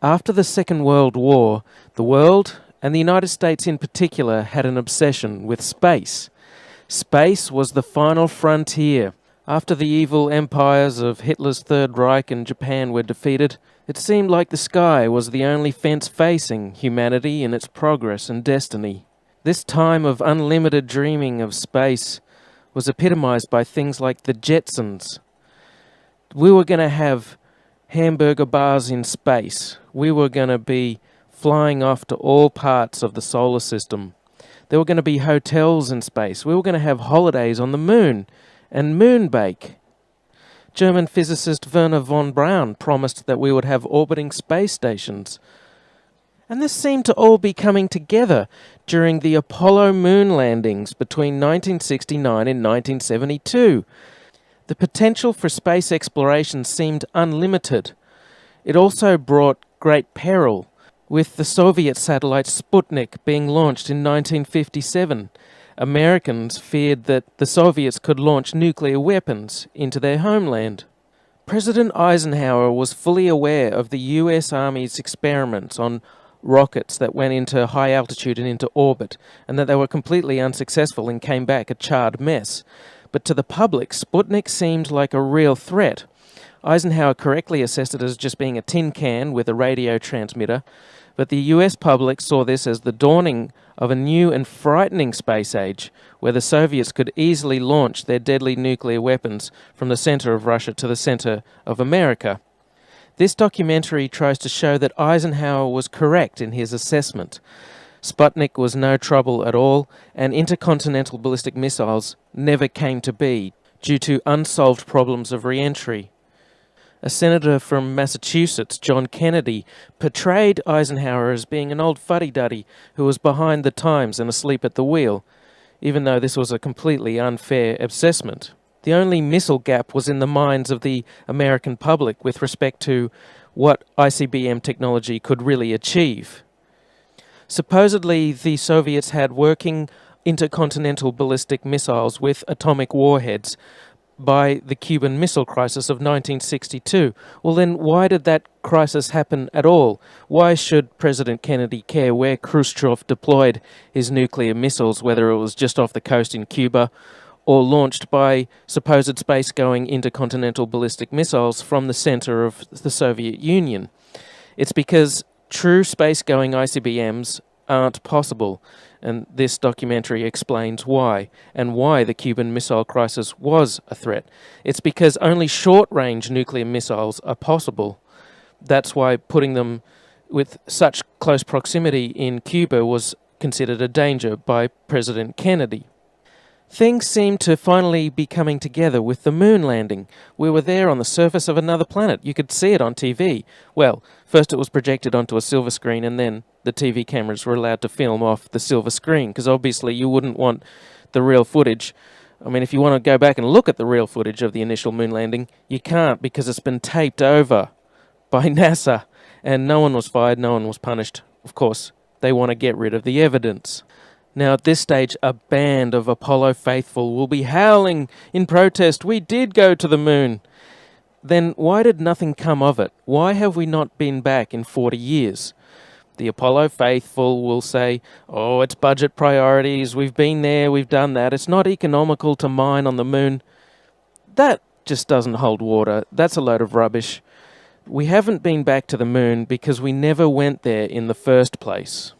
After the Second World War, the world, and the United States in particular, had an obsession with space. Space was the final frontier. After the evil empires of Hitler's Third Reich and Japan were defeated, it seemed like the sky was the only fence facing humanity in its progress and destiny. This time of unlimited dreaming of space was epitomized by things like the Jetsons. We were going to have hamburger bars in space. We were going to be flying off to all parts of the solar system. There were going to be hotels in space. We were going to have holidays on the moon and moonbake. German physicist Werner von Braun promised that we would have orbiting space stations. And this seemed to all be coming together during the Apollo moon landings between 1969 and 1972. The potential for space exploration seemed unlimited. It also brought great peril, with the Soviet satellite Sputnik being launched in 1957. Americans feared that the Soviets could launch nuclear weapons into their homeland. President Eisenhower was fully aware of the US Army's experiments on rockets that went into high altitude and into orbit, and that they were completely unsuccessful and came back a charred mess. But to the public, Sputnik seemed like a real threat. Eisenhower correctly assessed it as just being a tin can with a radio transmitter, but the US public saw this as the dawning of a new and frightening space age, where the Soviets could easily launch their deadly nuclear weapons from the center of Russia to the center of America. This documentary tries to show that Eisenhower was correct in his assessment. Sputnik was no trouble at all, and intercontinental ballistic missiles never came to be due to unsolved problems of re-entry. A senator from Massachusetts, John Kennedy, portrayed Eisenhower as being an old fuddy-duddy who was behind the times and asleep at the wheel, even though this was a completely unfair assessment. The only missile gap was in the minds of the American public with respect to what ICBM technology could really achieve. Supposedly, the Soviets had working intercontinental ballistic missiles with atomic warheads by the Cuban Missile Crisis of 1962. Well then, why did that crisis happen at all? Why should President Kennedy care where Khrushchev deployed his nuclear missiles, whether it was just off the coast in Cuba or launched by supposed space-going intercontinental ballistic missiles from the center of the Soviet Union? It's because true space-going ICBMs aren't possible, and this documentary explains why, and why the Cuban Missile Crisis was a threat. It's because only short-range nuclear missiles are possible. That's why putting them with such close proximity in Cuba was considered a danger by President Kennedy. Things seemed to finally be coming together with the moon landing. We were there on the surface of another planet. You could see it on TV. Well, first it was projected onto a silver screen, and then the TV cameras were allowed to film off the silver screen, because obviously you wouldn't want the real footage. I mean, if you want to go back and look at the real footage of the initial moon landing, you can't, because it's been taped over by NASA, and no one was fired, no one was punished. Of course, they want to get rid of the evidence. Now, at this stage, a band of Apollo faithful will be howling in protest. We did go to the moon. Then why did nothing come of it? Why have we not been back in 40 years? The Apollo faithful will say, oh, it's budget priorities, we've been there, we've done that, it's not economical to mine on the moon. That just doesn't hold water. That's a load of rubbish. We haven't been back to the moon because we never went there in the first place.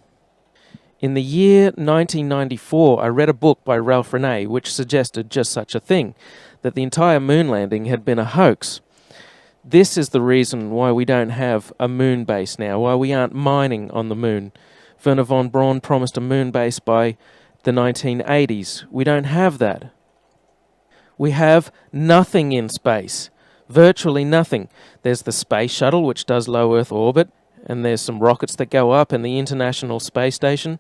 In the year 1994, I read a book by Ralph Renee which suggested just such a thing, that the entire moon landing had been a hoax. This is the reason why we don't have a moon base now, why we aren't mining on the moon. Werner von Braun promised a moon base by the 1980s. We don't have that. We have nothing in space, virtually nothing. There's the space shuttle, which does low Earth orbit, and there's some rockets that go up, and the International Space Station.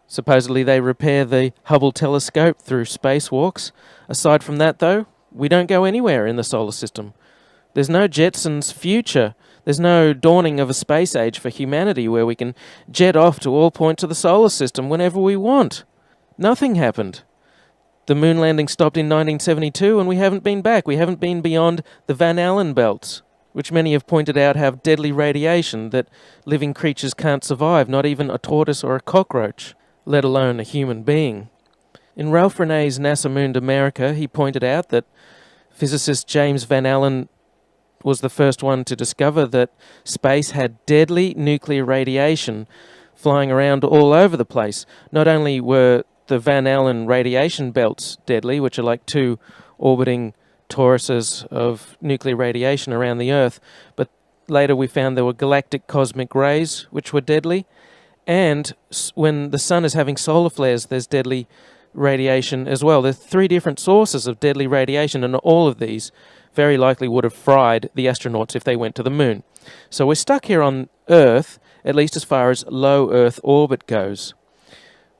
Supposedly they repair the Hubble telescope through spacewalks. Aside from that, though, we don't go anywhere in the solar system. There's no Jetsons future. There's no dawning of a space age for humanity where we can jet off to all points of the solar system whenever we want. Nothing happened. The moon landing stopped in 1972 and we haven't been back. We haven't been beyond the Van Allen belts. which many have pointed out have deadly radiation that living creatures can't survive, not even a tortoise or a cockroach, let alone a human being. In Ralph Rene's NASA Moon to America, he pointed out that physicist James Van Allen was the first one to discover that space had deadly nuclear radiation flying around all over the place. Not only were the Van Allen radiation belts deadly, which are like two orbiting toruses of nuclear radiation around the Earth, but later we found there were galactic cosmic rays, which were deadly, and when the sun is having solar flares, there's deadly radiation as well. There's 3 different sources of deadly radiation, and all of these very likely would have fried the astronauts if they went to the moon. So we're stuck here on Earth, at least as far as low Earth orbit goes.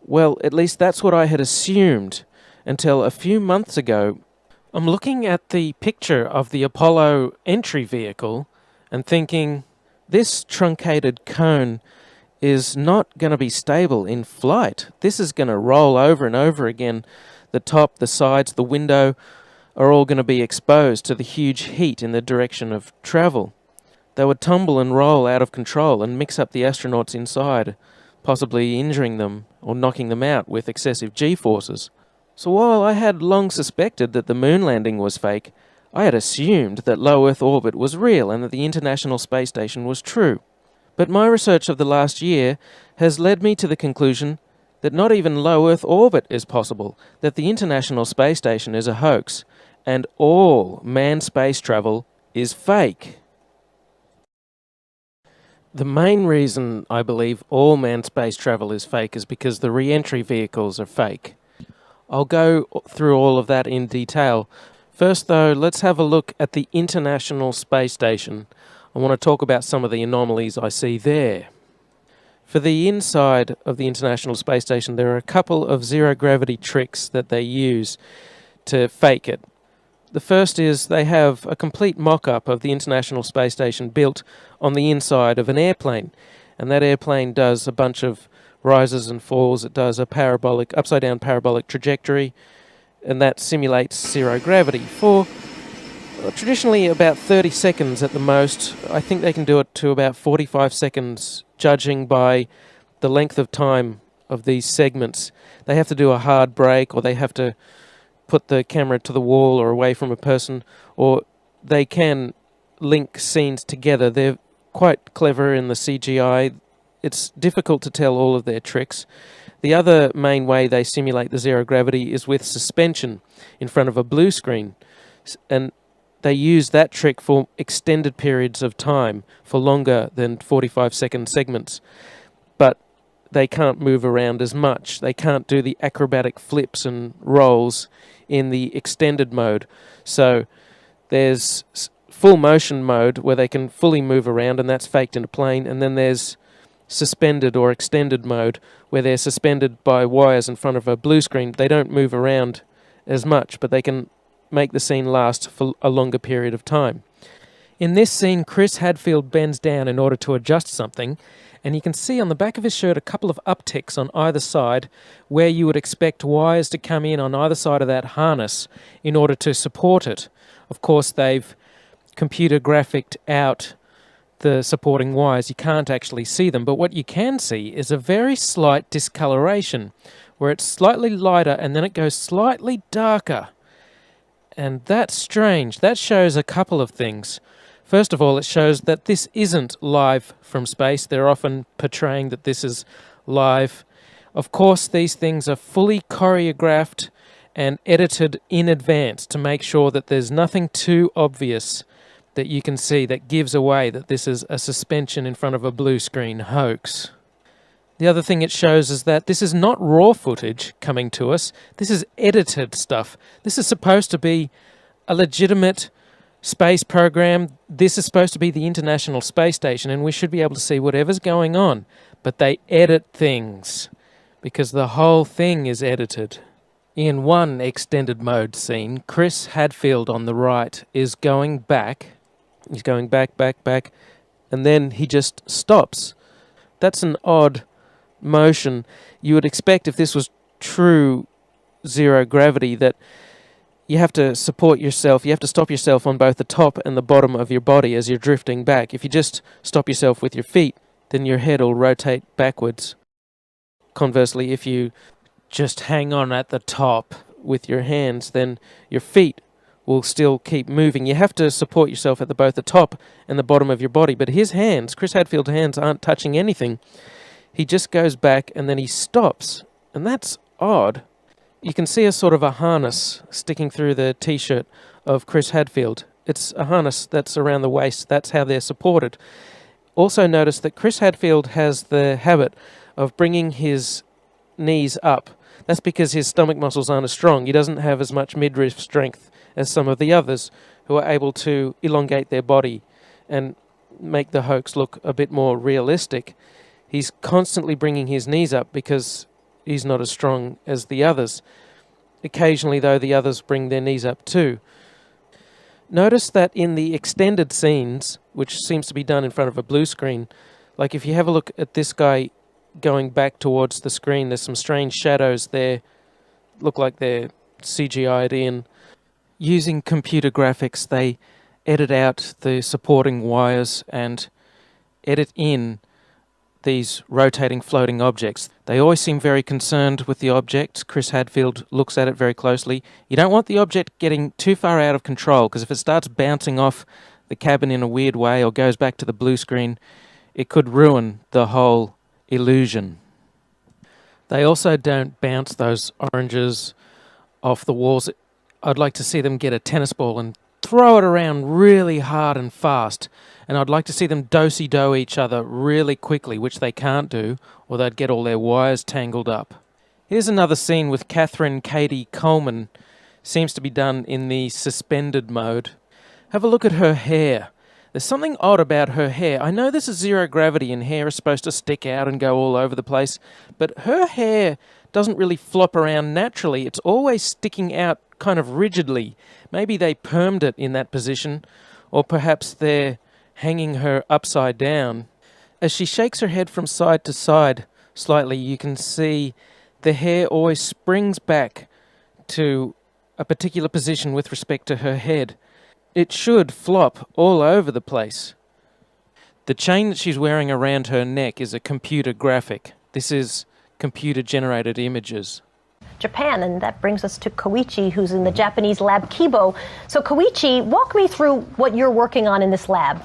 Well, at least that's what I had assumed until a few months ago. I'm looking at the picture of the Apollo entry vehicle and thinking, this truncated cone is not going to be stable in flight. This is going to roll over and over again. The top, the sides, the window are all going to be exposed to the huge heat in the direction of travel. They would tumble and roll out of control and mix up the astronauts inside, possibly injuring them or knocking them out with excessive G-forces. So while I had long suspected that the moon landing was fake, I had assumed that low Earth orbit was real and that the International Space Station was true. But my research of the last year has led me to the conclusion that not even low Earth orbit is possible, that the International Space Station is a hoax, and all manned space travel is fake. The main reason I believe all manned space travel is fake is because the re-entry vehicles are fake. I'll go through all of that in detail. First though, let's have a look at the International Space Station. I want to talk about some of the anomalies I see there. For the inside of the International Space Station, there are a couple of zero-gravity tricks that they use to fake it. The first is they have a complete mock-up of the International Space Station built on the inside of an airplane. And that airplane does a bunch of rises and falls. It does a parabolic, upside-down parabolic trajectory, and that simulates zero gravity for traditionally about 30 seconds at the most. I think they can do it to about 45 seconds, judging by the length of time of these segments. They have to do a hard break, or they have to put the camera to the wall or away from a person, or they can link scenes together. They're quite clever in the CGI. It's difficult to tell all of their tricks. The other main way they simulate the zero gravity is with suspension in front of a blue screen. And they use that trick for extended periods of time, for longer than 45-second segments. But they can't move around as much. They can't do the acrobatic flips and rolls in the extended mode. So there's full motion mode where they can fully move around, and that's faked in a plane. And then there's suspended or extended mode where they're suspended by wires in front of a blue screen. They don't move around as much, but they can make the scene last for a longer period of time. In this scene, Chris Hadfield bends down in order to adjust something, and you can see on the back of his shirt a couple of upticks on either side where you would expect wires to come in on either side of that harness in order to support it. Of course, they've computer graphicked out the supporting wires. You can't actually see them, but what you can see is a very slight discoloration where it's slightly lighter and then it goes slightly darker. And that's strange. That shows a couple of things. First of all, it shows that this isn't live from space. They're often portraying that this is live. Of course, these things are fully choreographed and edited in advance to make sure that there's nothing too obvious that you can see that gives away that this is a suspension in front of a blue screen hoax. The other thing it shows is that this is not raw footage coming to us. This is edited stuff. This is supposed to be a legitimate space program. This is supposed to be the International Space Station, and we should be able to see whatever's going on. But they edit things because the whole thing is edited. In one extended mode scene, Chris Hadfield on the right is going back. He's going back, and then he just stops. That's an odd motion. You would expect if this was true zero gravity that you have to support yourself, you have to stop yourself on both the top and the bottom of your body as you're drifting back. If you just stop yourself with your feet, then your head will rotate backwards. Conversely, if you just hang on at the top with your hands, then your feet will still keep moving. You have to support yourself at both the top and the bottom of your body. But his hands, Chris Hadfield's hands, aren't touching anything. He just goes back and then he stops. And that's odd. You can see a sort of a harness sticking through the t-shirt of Chris Hadfield. It's a harness that's around the waist. That's how they're supported. Also notice that Chris Hadfield has the habit of bringing his knees up. That's because his stomach muscles aren't as strong. He doesn't have as much midriff strength as some of the others who are able to elongate their body and make the hoax look a bit more realistic. He's constantly bringing his knees up because he's not as strong as the others. Occasionally, though, the others bring their knees up too. Notice that in the extended scenes, which seems to be done in front of a blue screen, like if you have a look at this guy going back towards the screen, there's some strange shadows there, look like they're CGI'd in. Using computer graphics, they edit out the supporting wires and edit in these rotating floating objects. They always seem very concerned with the object. Chris Hadfield looks at it very closely. You don't want the object getting too far out of control, because if it starts bouncing off the cabin in a weird way or goes back to the blue screen, it could ruin the whole illusion. They also don't bounce those oranges off the walls. I'd like to see them get a tennis ball and throw it around really hard and fast. And I'd like to see them do-si-do each other really quickly, which they can't do, or they'd get all their wires tangled up. Here's another scene with Catherine Katie Coleman. Seems to be done in the suspended mode. Have a look at her hair. There's something odd about her hair. I know this is zero gravity and hair is supposed to stick out and go all over the place, but her hair doesn't really flop around naturally. It's always sticking out kind of rigidly. Maybe they permed it in that position, or perhaps they're hanging her upside down. As she shakes her head from side to side slightly, you can see the hair always springs back to a particular position with respect to her head. It should flop all over the place. The chain that she's wearing around her neck is a computer graphic. This is computer-generated images. Japan, and that brings us to Koichi, who's in the Japanese lab Kibo. So Koichi, walk me through what you're working on in this lab.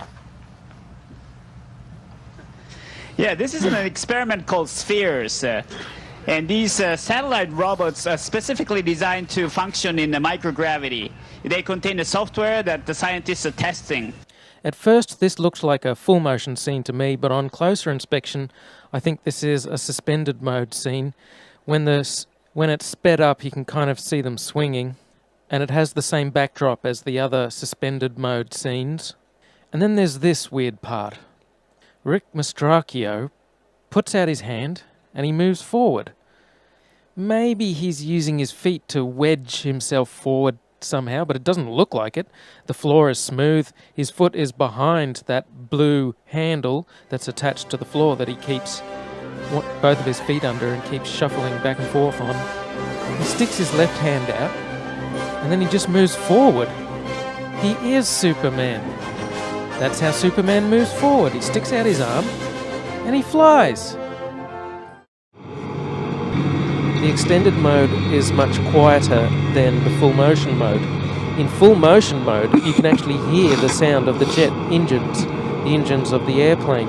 Yeah, this is an experiment called Spheres. And these satellite robots are specifically designed to function in the microgravity. They contain the software that the scientists are testing. At first, this looked like a full motion scene to me, but on closer inspection, I think this is a suspended mode scene. When it's sped up, you can kind of see them swinging, and it has the same backdrop as the other suspended mode scenes. And then there's this weird part. Rick Mastracchio puts out his hand and he moves forward. Maybe he's using his feet to wedge himself forward somehow, but it doesn't look like it. The floor is smooth. His foot is behind that blue handle that's attached to the floor that he keeps both of his feet under and keeps shuffling back and forth on. He sticks his left hand out and then he just moves forward. He is Superman. That's how Superman moves forward. He sticks out his arm and he flies. The extended mode is much quieter than the full motion mode. In full motion mode, you can actually hear the sound of the jet engines, the engines of the airplane.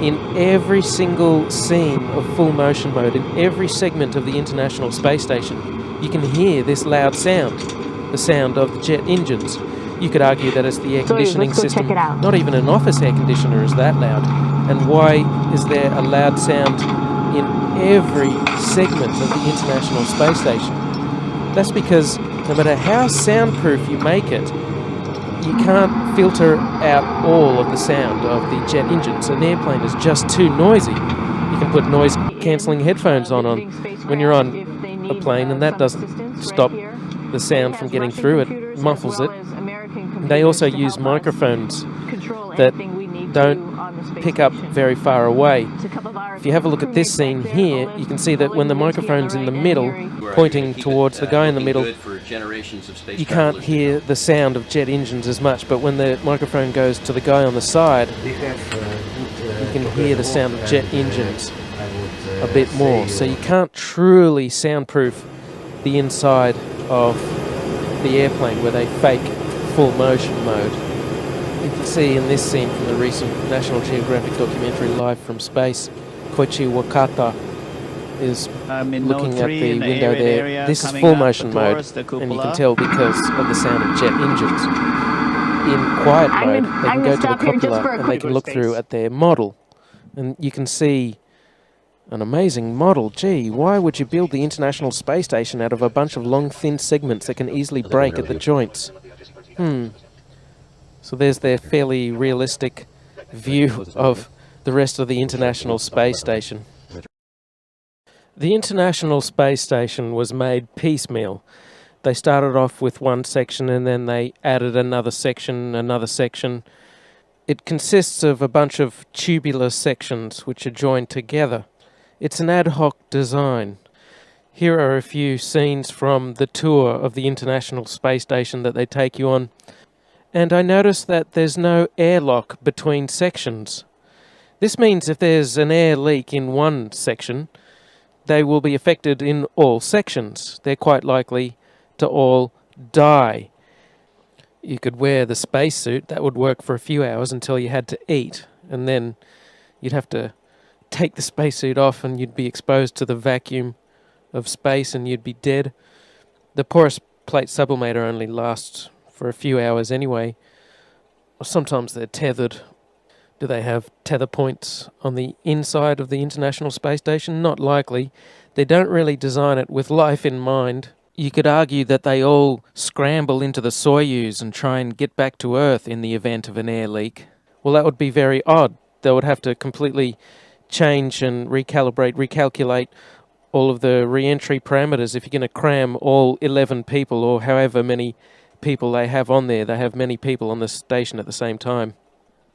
In every single scene of full motion mode, in every segment of the International Space Station, you can hear this loud sound, the sound of the jet engines. You could argue that it's the air conditioning system. Not even an office air conditioner is that loud. And why is there a loud sound in every segment of the International Space Station? That's because no matter how soundproof you make it, you can't filter out all of the sound of the jet engines. An airplane is just too noisy. You can put noise-cancelling headphones on when you're on a plane, and that doesn't stop the sound from getting through. It muffles it. They also use microphones that don't pick up very far away. If you have a look at this scene here, you can see that when the microphone's in the middle, pointing towards the guy in the middle, you can't hear the sound of jet engines as much, but when the microphone goes to the guy on the side, you can hear the sound of jet engines a bit more. So you can't truly soundproof the inside of the airplane where they fake full motion mode. You can see in this scene from the recent National Geographic documentary Live from Space, Koichi Wakata is looking at the window there. This is full motion mode, and you can tell because of the sound of jet engines. In quiet mode, they can go to the cupola and they can look through at their model. And you can see an amazing model. Gee, why would you build the International Space Station out of a bunch of long, thin segments that can easily break at the joints? So there's their fairly realistic view of the rest of the International Space Station. The International Space Station was made piecemeal. They started off with one section and then they added another section. It consists of a bunch of tubular sections which are joined together. It's an ad hoc design. Here are a few scenes from the tour of the International Space Station that they take you on. And I noticed that there's no airlock between sections. This means if there's an air leak in one section, they will be affected in all sections. They're quite likely to all die. You could wear the spacesuit. That would work for a few hours until you had to eat. And then you'd have to take the spacesuit off and you'd be exposed to the vacuum of space and you'd be dead. The porous plate sublimator only lasts for a few hours anyway. Or sometimes they're tethered. Do they have tether points on the inside of the International Space Station? Not likely. They don't really design it with life in mind. You could argue that they all scramble into the Soyuz and try and get back to Earth in the event of an air leak. Well, that would be very odd. They would have to completely change and recalculate all of the re-entry parameters if you're going to cram all 11 people or however many people they have on there. They have many people on the station at the same time.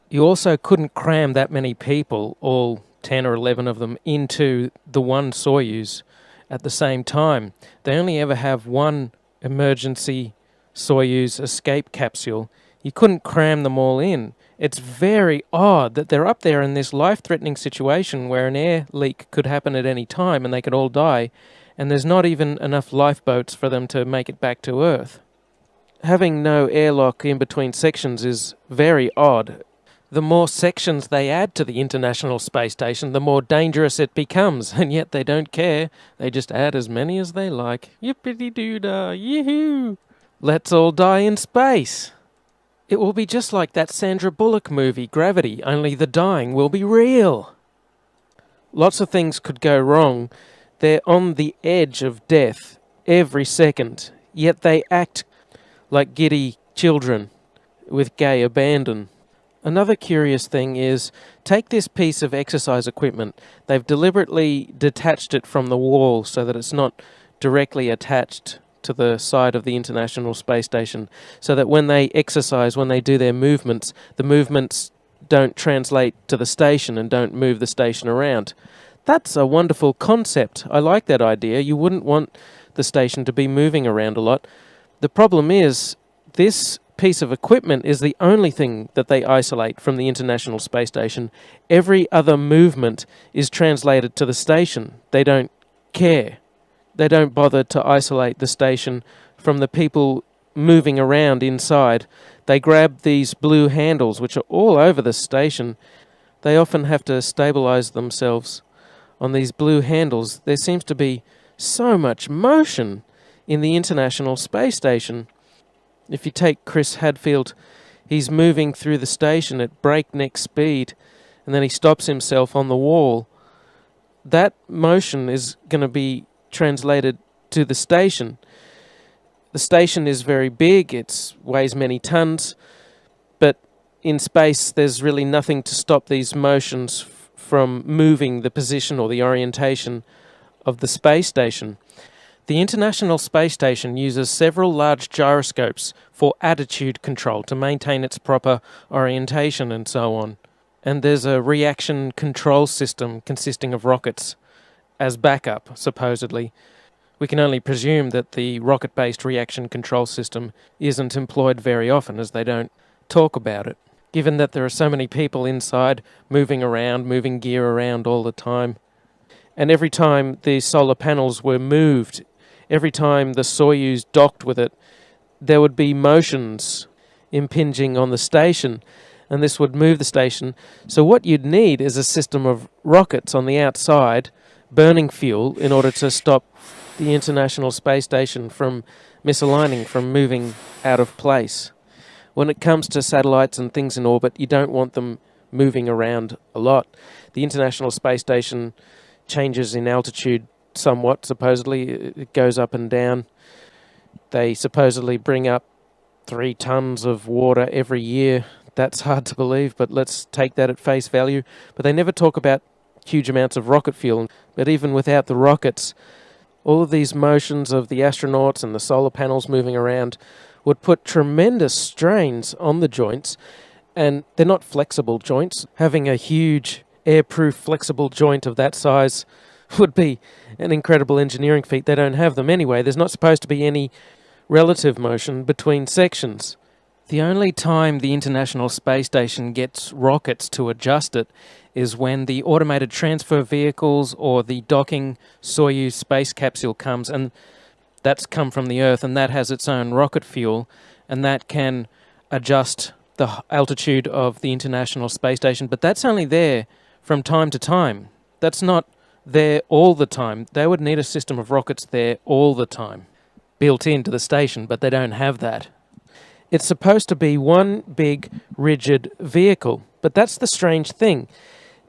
You also couldn't cram that many people, all 10 or 11 of them, into the one Soyuz at the same time. They only ever have one emergency Soyuz escape capsule. You couldn't cram them all in. It's very odd that they're up there in this life-threatening situation where an air leak could happen at any time and they could all die, and there's not even enough lifeboats for them to make it back to Earth. Having no airlock in between sections is very odd. The more sections they add to the International Space Station, the more dangerous it becomes, and yet they don't care. They just add as many as they like. Yippity-doo-dah, yoo-hoo! Let's all die in space! It will be just like that Sandra Bullock movie, Gravity, only the dying will be real. Lots of things could go wrong. They're on the edge of death every second, yet they act like giddy children with gay abandon. Another curious thing is, take this piece of exercise equipment. They've deliberately detached it from the wall so that it's not directly attached to the side of the International Space Station, so that when they exercise, when they do their movements, the movements don't translate to the station and don't move the station around. That's a wonderful concept. I like that idea. You wouldn't want the station to be moving around a lot. The problem is, this piece of equipment is the only thing that they isolate from the International Space Station. Every other movement is translated to the station. They don't care. They don't bother to isolate the station from the people moving around inside. They grab these blue handles, which are all over the station. They often have to stabilize themselves on these blue handles. There seems to be so much motion in the International Space Station. If you take Chris Hadfield, he's moving through the station at breakneck speed, and then he stops himself on the wall. That motion is going to be translated to the station. The station is very big, it weighs many tons, but in space there's really nothing to stop these motions from moving the position or the orientation of the space station. The International Space Station uses several large gyroscopes for attitude control to maintain its proper orientation and so on. and there's a reaction control system consisting of rockets as backup, supposedly. We can only presume that the rocket-based reaction control system isn't employed very often, as they don't talk about it, given that there are so many people inside moving around, moving gear around all the time. And every time the solar panels were moved, every time the Soyuz docked with it, there would be motions impinging on the station, and this would move the station. So what you'd need is a system of rockets on the outside burning fuel in order to stop the International Space Station from misaligning, from moving out of place. When it comes to satellites and things in orbit, you don't want them moving around a lot. The International Space Station changes in altitude somewhat, supposedly. It goes up and down. They supposedly bring up 3 tons of water every year. That's hard to believe, but let's take that at face value. But they never talk about huge amounts of rocket fuel. But even without the rockets, all of these motions of the astronauts and the solar panels moving around would put tremendous strains on the joints, and they're not flexible joints. Having a huge airproof flexible joint of that size would be an incredible engineering feat. They don't have them anyway. There's not supposed to be any relative motion between sections. The only time the International Space Station gets rockets to adjust it is when the automated transfer vehicles or the docking Soyuz space capsule comes, and that's come from the Earth, and that has its own rocket fuel, and that can adjust the altitude of the International Space Station. But that's only there from time to time. That's not there all the time. They would need a system of rockets there all the time, built into the station, but they don't have that. It's supposed to be one big, rigid vehicle, but that's the strange thing.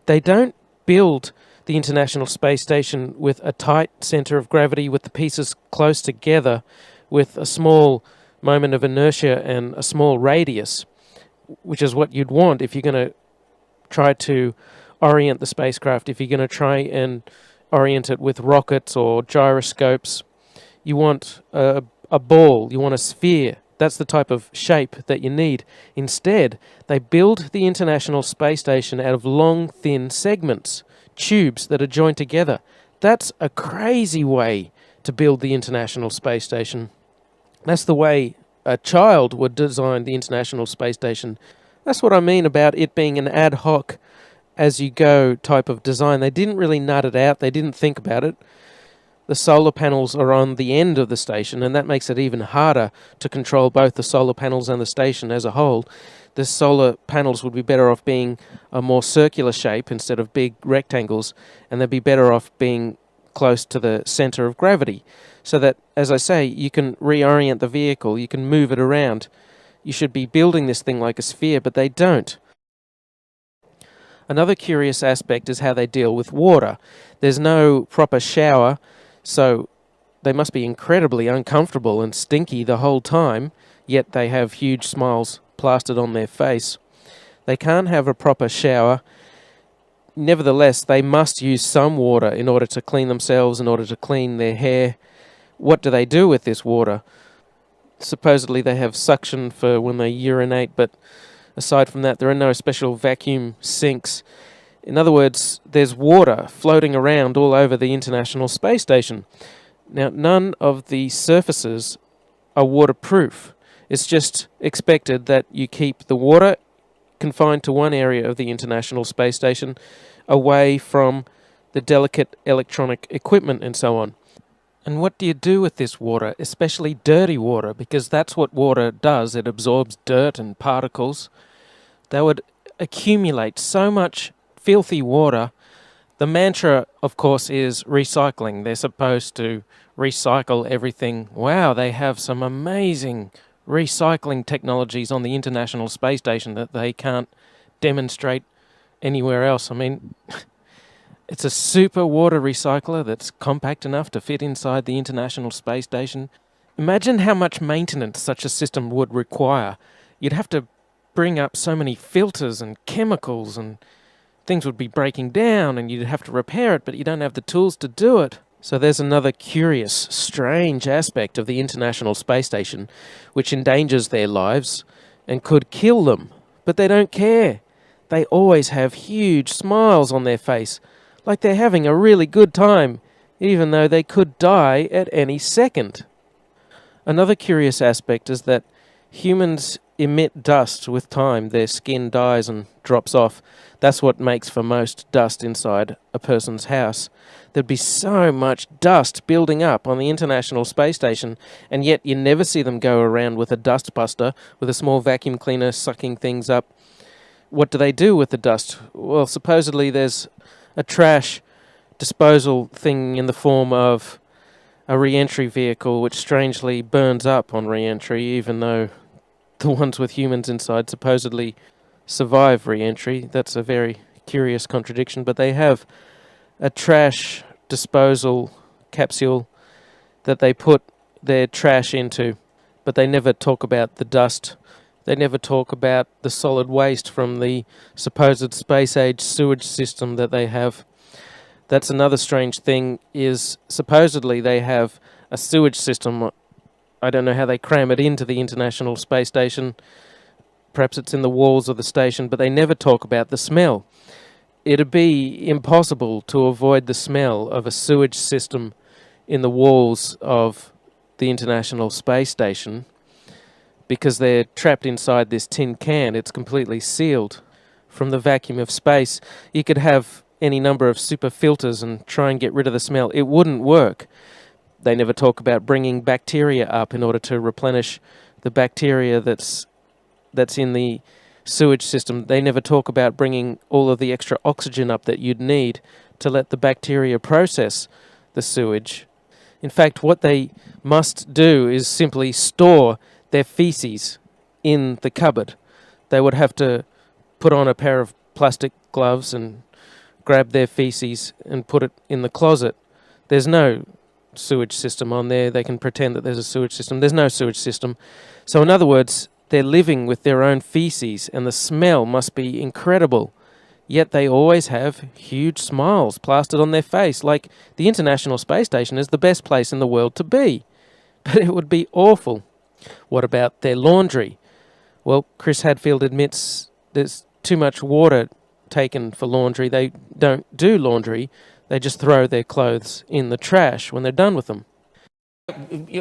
They don't build the International Space Station with a tight center of gravity, with the pieces close together, with a small moment of inertia and a small radius, which is what you'd want if you're going to try to orient the spacecraft, if you're going to try and orient it with rockets or gyroscopes. You want a ball, you want a sphere. That's the type of shape that you need. Instead, they build the International Space Station out of long, thin segments, tubes that are joined together. That's a crazy way to build the International Space Station. That's the way a child would design the International Space Station. That's what I mean about it being an ad hoc, as-you-go type of design. They didn't really nut it out. They didn't think about it. The solar panels are on the end of the station, and that makes it even harder to control both the solar panels and the station as a whole. The solar panels would be better off being a more circular shape instead of big rectangles, and they'd be better off being close to the center of gravity, so that, as I say, you can reorient the vehicle, you can move it around. You should be building this thing like a sphere, but they don't. Another curious aspect is how they deal with water. There's no proper shower, so they must be incredibly uncomfortable and stinky the whole time, yet they have huge smiles plastered on their face. They can't have a proper shower. Nevertheless, they must use some water in order to clean themselves, in order to clean their hair. What do they do with this water? Supposedly they have suction for when they urinate, but aside from that, there are no special vacuum sinks. In other words, there's water floating around all over the International Space Station. Now, none of the surfaces are waterproof. It's just expected that you keep the water confined to one area of the International Space Station, away from the delicate electronic equipment and so on. And what do you do with this water, especially dirty water? Because that's what water does. It absorbs dirt and particles. They would accumulate so much filthy water. The mantra, of course, is recycling. They're supposed to recycle everything. Wow, they have some amazing recycling technologies on the International Space Station that they can't demonstrate anywhere else. I mean, it's a super water recycler that's compact enough to fit inside the International Space Station. Imagine how much maintenance such a system would require. You'd have to bring up so many filters and chemicals, and things would be breaking down, and you'd have to repair it, but you don't have the tools to do it. So there's another curious, strange aspect of the International Space Station, which endangers their lives and could kill them. But they don't care. they always have huge smiles on their face, like they're having a really good time, even though they could die at any second. Another curious aspect is that humans emit dust with time. Their skin dies and drops off. That's what makes for most dust inside a person's house. There'd be so much dust building up on the International Space Station, and yet you never see them go around with a dust buster, with a small vacuum cleaner sucking things up. What do they do with the dust? Well, supposedly there's a trash disposal thing in the form of a re-entry vehicle which strangely burns up on re-entry, even though the ones with humans inside supposedly survive re-entry. That's a very curious contradiction, but they have a trash disposal capsule that they put their trash into, but they never talk about the dust. They never talk about the solid waste from the supposed space-age sewage system that they have. That's another strange thing, is supposedly they have a sewage system. I don't know how they cram it into the International Space Station. Perhaps it's in the walls of the station, but they never talk about the smell. It'd be impossible to avoid the smell of a sewage system in the walls of the International Space Station because they're trapped inside this tin can. It's completely sealed from the vacuum of space. You could have any number of super filters and try and get rid of the smell. It wouldn't work. They never talk about bringing bacteria up in order to replenish the bacteria that's in the sewage system. They never talk about bringing all of the extra oxygen up that you'd need to let the bacteria process the sewage. In fact, what they must do is simply store their feces in the cupboard. They would have to put on a pair of plastic gloves and grab their feces and put it in the closet. There's no sewage system on there. They can pretend that there's a sewage system. There's no sewage system. So in other words, they're living with their own feces, and the smell must be incredible. Yet they always have huge smiles plastered on their face, like the International Space Station is the best place in the world to be. But it would be awful. What about their laundry? Well, Chris Hadfield admits there's too much water taken for laundry. They don't do laundry. They just throw their clothes in the trash when they're done with them.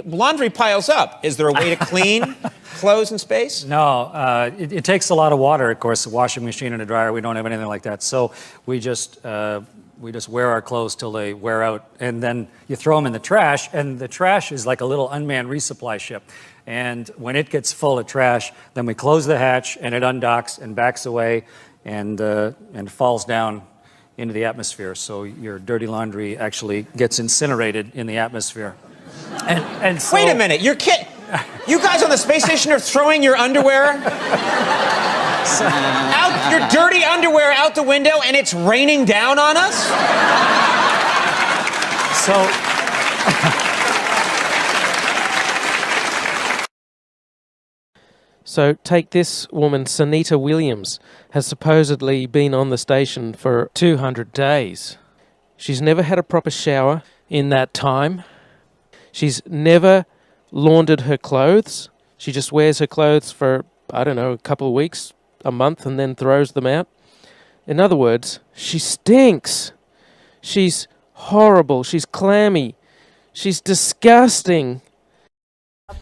Laundry piles up. Is there a way to clean clothes in space? No, it takes a lot of water, of course, a washing machine and a dryer. We don't have anything like that. So we just wear our clothes till they wear out, and then you throw them in the trash, and the trash is like a little unmanned resupply ship. And when it gets full of trash, then we close the hatch, and it undocks and backs away and falls down into the atmosphere. So your dirty laundry actually gets incinerated in the atmosphere. And so, wait a minute, you're kidding. You guys on the space station are throwing your underwear out, your dirty underwear out the window, and it's raining down on us? So take this woman, Sunita Williams, has supposedly been on the station for 200 days. She's never had a proper shower in that time. She's never laundered her clothes. She just wears her clothes for, I don't know, a couple of weeks, a month, and then throws them out. In other words, she stinks. She's horrible. She's clammy. She's disgusting.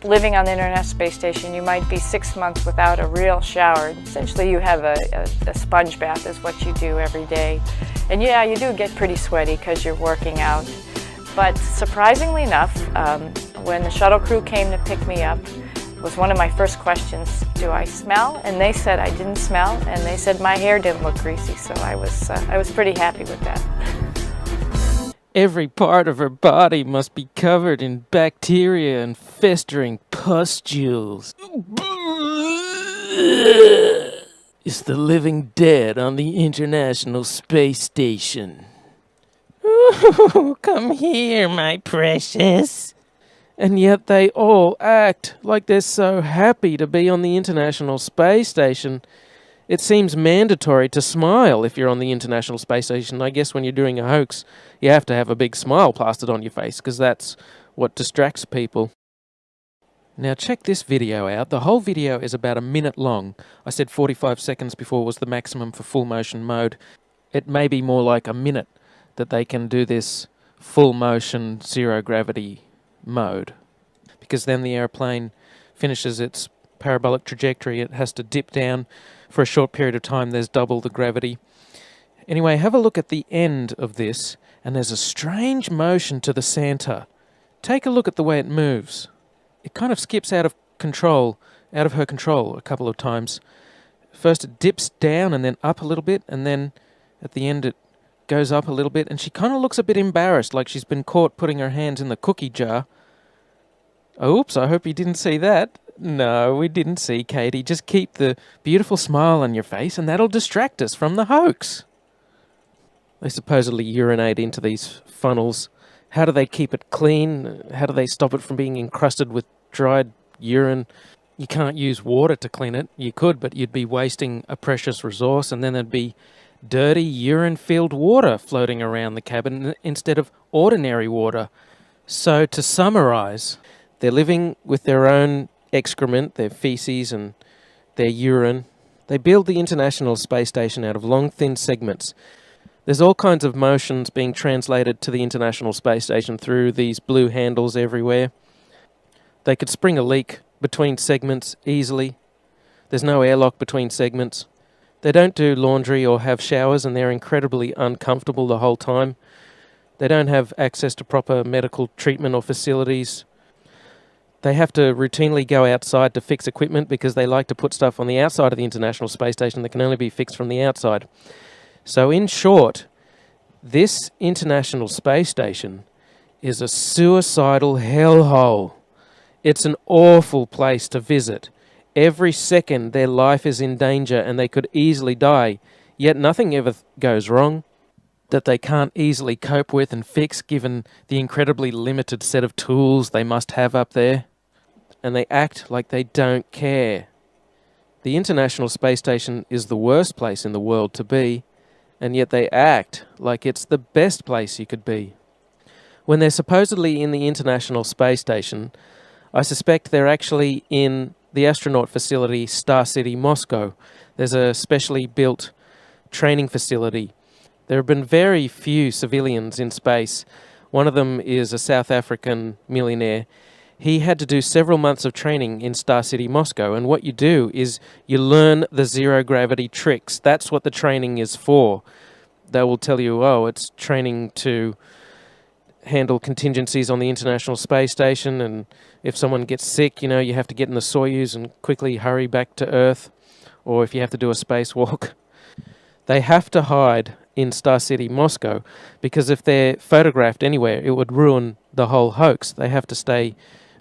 Living on the International Space Station, you might be 6 months without a real shower. Essentially, you have a sponge bath is what you do every day. And yeah, you do get pretty sweaty because you're working out. But surprisingly enough, when the shuttle crew came to pick me up, was one of my first questions, do I smell? And they said I didn't smell, and they said my hair didn't look greasy, so I was pretty happy with that. Every part of her body must be covered in bacteria and festering pustules. It's the living dead on the International Space Station. Ooh, come here, my precious. And yet they all act like they're so happy to be on the International Space Station. It seems mandatory to smile if you're on the International Space Station. I guess when you're doing a hoax, you have to have a big smile plastered on your face because that's what distracts people. Now check this video out. The whole video is about a minute long. I said 45 seconds before was the maximum for full motion mode. It may be more like a minute that they can do this full motion zero gravity mode, because then the airplane finishes its parabolic trajectory. It has to dip down for a short period of time. There's double the gravity. Anyway, have a look at the end of this, and there's a strange motion to the center. Take a look at the way it moves. It kind of skips out of her control a couple of times. First it dips down and then up a little bit, and then at the end it goes up a little bit, and she kind of looks a bit embarrassed, like she's been caught putting her hands in the cookie jar. Oops, I hope you didn't see that. No, we didn't see, Katie. Just keep the beautiful smile on your face, and that'll distract us from the hoax. They supposedly urinate into these funnels. How do they keep it clean? How do they stop it from being encrusted with dried urine? You can't use water to clean it. You could, but you'd be wasting a precious resource, and then there'd be dirty urine-filled water floating around the cabin instead of ordinary water. So to summarize, they're living with their own excrement, their feces and their urine. They build the International Space Station out of long, thin segments. There's all kinds of motions being translated to the International Space Station through these blue handles everywhere. They could spring a leak between segments easily. There's no airlock between segments. They don't do laundry or have showers, and they're incredibly uncomfortable the whole time. They don't have access to proper medical treatment or facilities. They have to routinely go outside to fix equipment because they like to put stuff on the outside of the International Space Station that can only be fixed from the outside. So in short, this International Space Station is a suicidal hellhole. It's an awful place to visit. Every second their life is in danger and they could easily die, yet nothing ever goes wrong that they can't easily cope with and fix given the incredibly limited set of tools they must have up there. And they act like they don't care. The International Space Station is the worst place in the world to be, and yet they act like it's the best place you could be. When they're supposedly in the International Space Station, I suspect they're actually in the astronaut facility Star City, Moscow. There's a specially built training facility. There have been very few civilians in space. One of them is a South African millionaire. He had to do several months of training in Star City, Moscow, and what you do is you learn the zero-gravity tricks. That's what the training is for. They will tell you, oh, it's training to handle contingencies on the International Space Station, and if someone gets sick, you know, you have to get in the Soyuz and quickly hurry back to Earth, or if you have to do a spacewalk. They have to hide in Star City, Moscow, because if they're photographed anywhere, it would ruin the whole hoax. They have to stay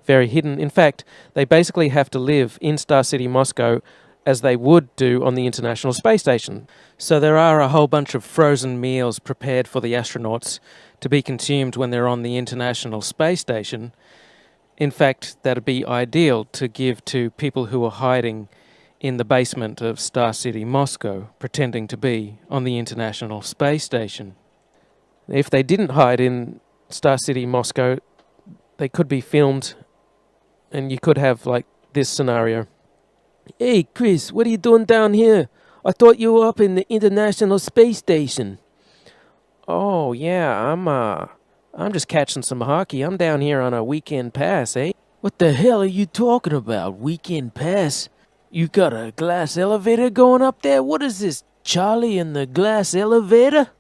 very hidden. In fact, they basically have to live in Star City, Moscow, as they would do on the International Space Station. So there are a whole bunch of frozen meals prepared for the astronauts to be consumed when they're on the International Space Station. In fact, that'd be ideal to give to people who are hiding in the basement of Star City, Moscow, pretending to be on the International Space Station. If they didn't hide in Star City, Moscow, they could be filmed, and you could have, like, this scenario. Hey, Chris, what are you doing down here? I thought you were up in the International Space Station. Oh, yeah, I'm just catching some hockey. I'm down here on a weekend pass, eh? What the hell are you talking about, weekend pass? You got a glass elevator going up there? What is this, Charlie and the glass elevator?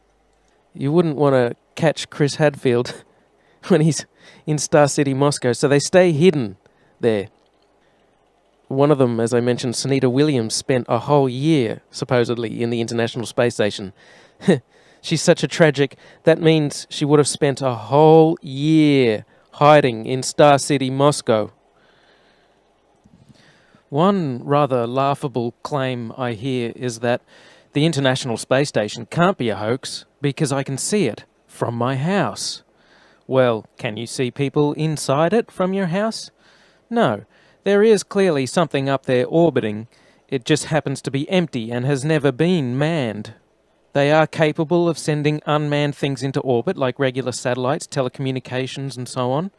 You wouldn't want to catch Chris Hadfield when he's in Star City, Moscow, so they stay hidden there. One of them, as I mentioned, Sunita Williams, spent a whole year, supposedly, in the International Space Station. She's such a tragic. That means she would have spent a whole year hiding in Star City, Moscow. One rather laughable claim I hear is that the International Space Station can't be a hoax because I can see it from my house. Well, can you see people inside it from your house? No. There is clearly something up there orbiting. It just happens to be empty and has never been manned. They are capable of sending unmanned things into orbit, like regular satellites, telecommunications, and so on.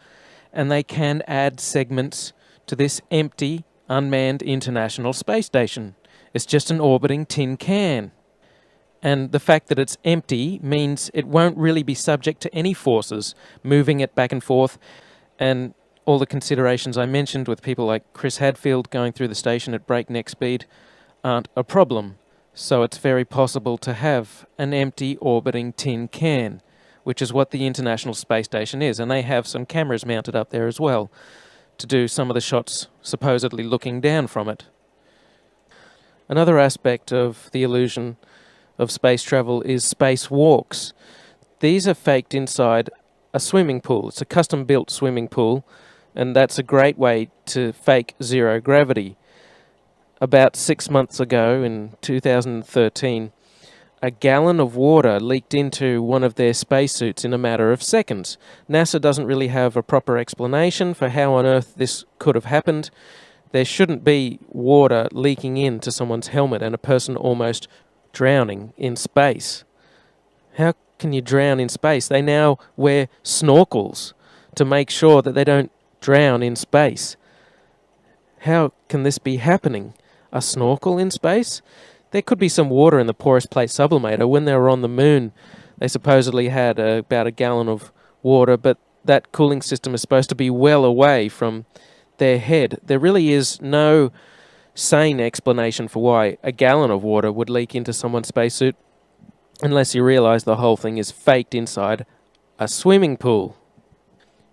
And they can add segments to this empty, unmanned International Space Station. It's just an orbiting tin can. And the fact that it's empty means it won't really be subject to any forces moving it back and forth, and all the considerations I mentioned with people like Chris Hadfield going through the station at breakneck speed aren't a problem. So it's very possible to have an empty orbiting tin can, which is what the International Space Station is, and they have some cameras mounted up there as well to do some of the shots supposedly looking down from it. Another aspect of the illusion of space travel is spacewalks. These are faked inside a swimming pool. It's a custom-built swimming pool, and that's a great way to fake zero gravity. About 6 months ago, in 2013, a gallon of water leaked into one of their spacesuits in a matter of seconds. NASA doesn't really have a proper explanation for how on earth this could have happened. There shouldn't be water leaking into someone's helmet and a person almost drowning in space. How can you drown in space? They now wear snorkels to make sure that they don't drown in space. How can this be happening? A snorkel in space? There could be some water in the porous plate sublimator. When they were on the moon, they supposedly had about a gallon of water, but that cooling system is supposed to be well away from their head. There really is no sane explanation for why a gallon of water would leak into someone's spacesuit, unless you realize the whole thing is faked inside a swimming pool.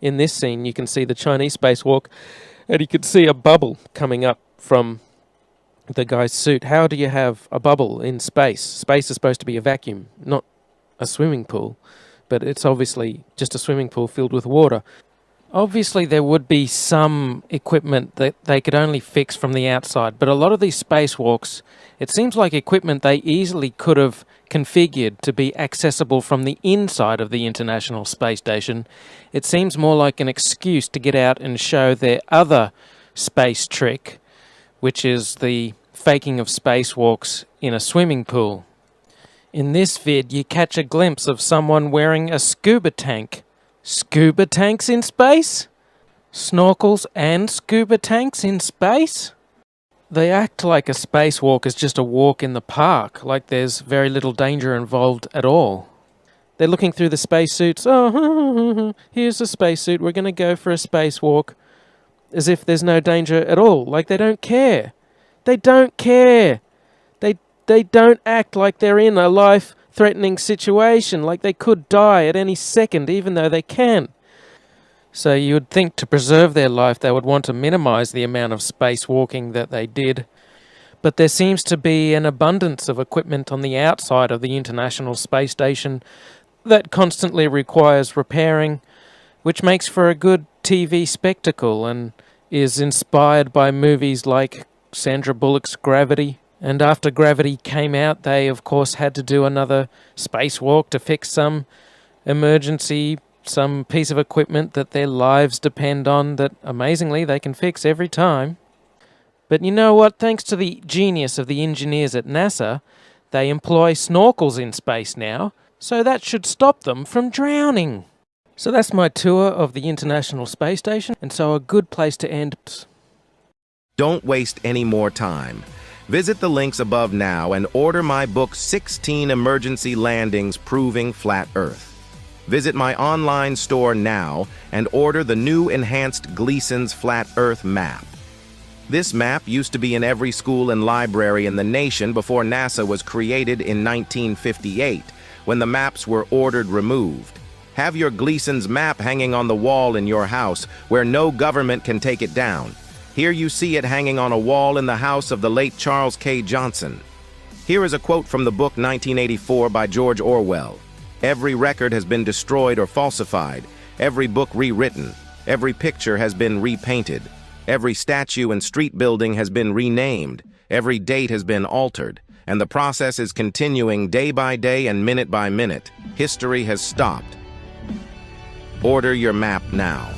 In this scene, you can see the Chinese spacewalk, and you can see a bubble coming up from the guy's suit. How do you have a bubble in space? Space is supposed to be a vacuum, not a swimming pool, but it's obviously just a swimming pool filled with water. Obviously, there would be some equipment that they could only fix from the outside, but a lot of these spacewalks, it seems like equipment they easily could have configured to be accessible from the inside of the International Space Station. It seems more like an excuse to get out and show their other space trick, which is the faking of spacewalks in a swimming pool. In this vid, you catch a glimpse of someone wearing a scuba tank. Scuba tanks in space? Snorkels and scuba tanks in space? They act like a spacewalk is just a walk in the park, like there's very little danger involved at all. They're looking through the spacesuits. Oh, here's a spacesuit. We're going to go for a spacewalk. As if there's no danger at all. Like they don't care. They don't care. They don't act like they're in a life-threatening situation, like they could die at any second, even though they can. So you would think to preserve their life they would want to minimize the amount of spacewalking that they did. But there seems to be an abundance of equipment on the outside of the International Space Station that constantly requires repairing, which makes for a good TV spectacle and is inspired by movies like Sandra Bullock's Gravity. And after Gravity came out, they of course had to do another spacewalk to fix some emergency, some piece of equipment that their lives depend on that amazingly they can fix every time. But you know what? Thanks to the genius of the engineers at NASA, they employ snorkels in space now, so that should stop them from drowning. So that's my tour of the International Space Station, and so a good place to end. Don't waste any more time. Visit the links above now and order my book 16 Emergency Landings Proving Flat Earth. Visit my online store now and order the new enhanced Gleason's Flat Earth map. This map used to be in every school and library in the nation before NASA was created in 1958, when the maps were ordered removed. Have your Gleason's map hanging on the wall in your house where no government can take it down. Here you see it hanging on a wall in the house of the late Charles K. Johnson. Here is a quote from the book 1984 by George Orwell. Every record has been destroyed or falsified, every book rewritten, every picture has been repainted, every statue and street building has been renamed, every date has been altered, and the process is continuing day by day and minute by minute. History has stopped. Order your map now.